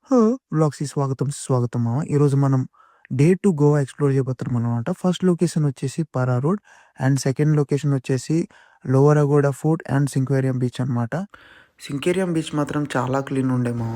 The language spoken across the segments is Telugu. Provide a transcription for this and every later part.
వ్లాగ్స్‌కి స్వాగతం, సుస్వాగతం మామ. ఈరోజు మనం డే 2 గోవా ఎక్స్‌ప్లోర్ చేయబోతున్నామనమాట. ఫస్ట్ లొకేషన్ వచ్చేసి Parra road and second location వచ్చేసి lower Aguada fort and Sinquerim beach అనమాట. సింకేరియం బీచ్ మాత్రం చాలా క్లీన్ ఉండే మామ.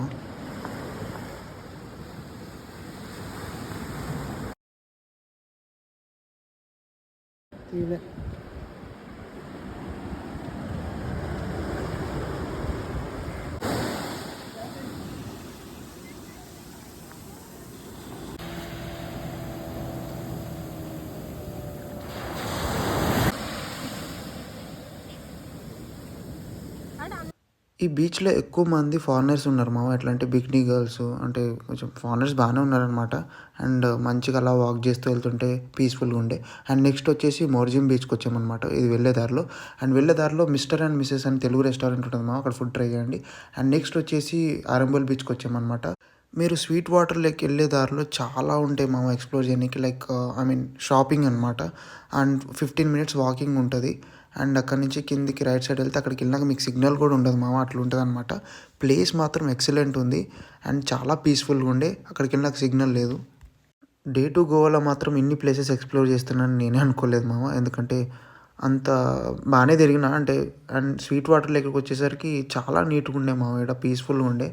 ఈ బీచ్‌లో ఎక్కువ మంది ఫారినర్స్ ఉన్నారు మామ. ఎట్లా అంటే బికినీ గర్ల్స్ అంటే కొంచెం ఫారినర్స్ బాగానే ఉన్నారనమాట. అండ్ మంచిగా అలా వాక్ చేస్తూ వెళ్తుంటే పీస్‌ఫుల్‌గా ఉండే. అండ్ నెక్స్ట్ వచ్చేసి మోర్జిం బీచ్‌కి వచ్చామనమాట. ఇది వెళ్ళే దారిలో. అండ్ వెళ్ళే దారిలో మిస్టర్ అండ్ మిసెస్ అని తెలుగు రెస్టారెంట్ ఉంటుంది మామ. అక్కడ ఫుడ్ ట్రై చేయండి. అండ్ నెక్స్ట్ వచ్చేసి ఆరంబోల్ బీచ్‌కి వచ్చామనమాట. మీరు స్వీట్ వాటర్ లేక్ వెళ్ళే దారిలో చాలా ఉంటాయి మామ ఎక్స్ప్లోర్ చేయనీకి. లైక్ ఐ మీన్ షాపింగ్ అనమాట. అండ్ 15 మినిట్స్ వాకింగ్ ఉంటుంది. అండ్ అక్కడి నుంచి కిందికి రైట్ సైడ్ వెళ్తే అక్కడికి వెళ్ళినాక మీకు సిగ్నల్ కూడా ఉండదు మామ. అట్లా ఉంటుంది అనమాట. ప్లేస్ మాత్రం ఎక్సలెంట్ ఉంది. అండ్ చాలా పీస్ఫుల్గా ఉండే. అక్కడికి వెళ్ళినాక సిగ్నల్ లేదు. డే 2 గోవాలో మాత్రం ఇన్ని ప్లేసెస్ ఎక్స్ప్లోర్ చేస్తున్నానని నేనే అనుకోలేదు మామ. ఎందుకంటే అంత బాగానే తిరిగిన అంటే అండ్ స్వీట్ వాటర్ లేక్కి వచ్చేసరికి చాలా నీట్గా ఉండే మామ. ఇక్కడ పీస్ఫుల్గా ఉండే.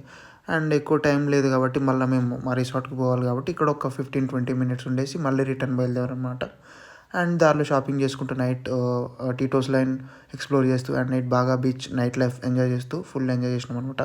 అండ్ ఎక్కువ టైం లేదు కాబట్టి మళ్ళీ మేము మా రిసార్ట్కి పోవాలి కాబట్టి ఇక్కడ ఒక 15-20 మినిట్స్ ఉండేసి మళ్ళీ రిటర్న్ బయలుదేరనమాట. అండ్ దారిలో షాపింగ్ చేసుకుంటూ నైట్ టీటోస్ లైన్ ఎక్స్ప్లోర్ చేస్తూ అండ్ నైట్ బాగా బీచ్ నైట్ లైఫ్ ఎంజాయ్ చేస్తూ ఫుల్ ఎంజాయ్ చేసినాం అనమాట.